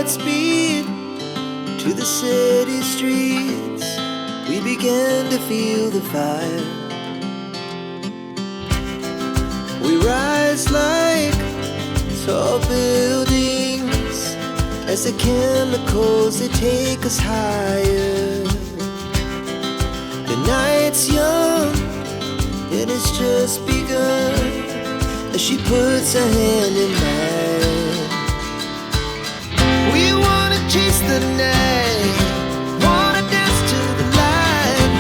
at speed to the city streets. We began to feel the fire. We rise like tall buildings as the chemicals, they take us higher. The night's young, it has just begun, as she puts her hand in mine. We wanna chase the night, wanna dance to the light,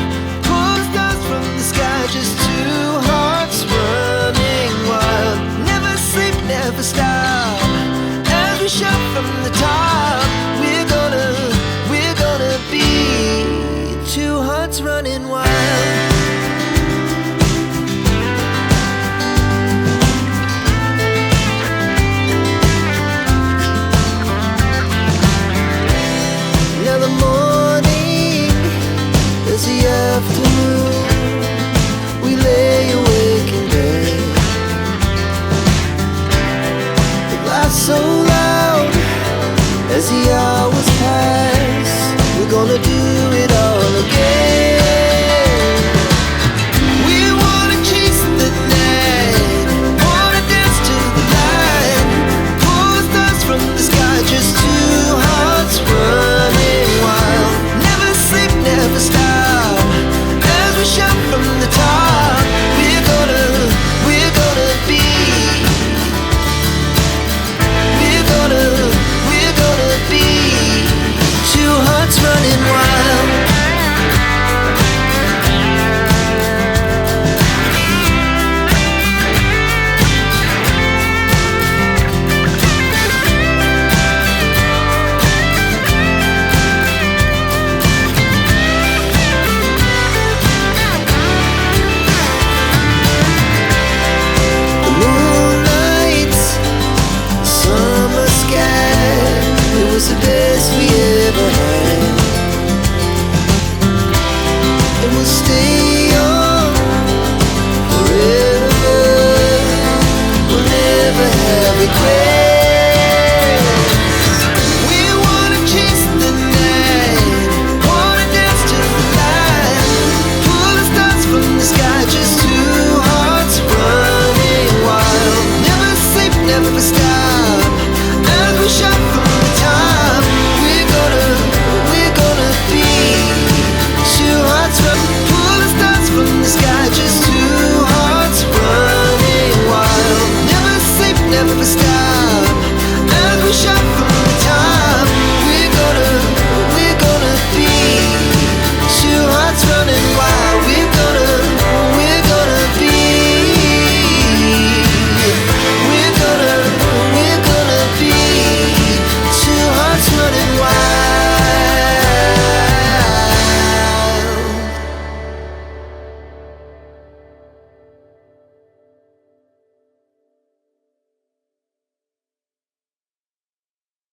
pull the stars from the sky, just two hearts running wild. Never sleep, never stop, as we shout from the top. We're gonna be two hearts running wild. Now the morning is the afternoon. We lay awake in bed, the glass so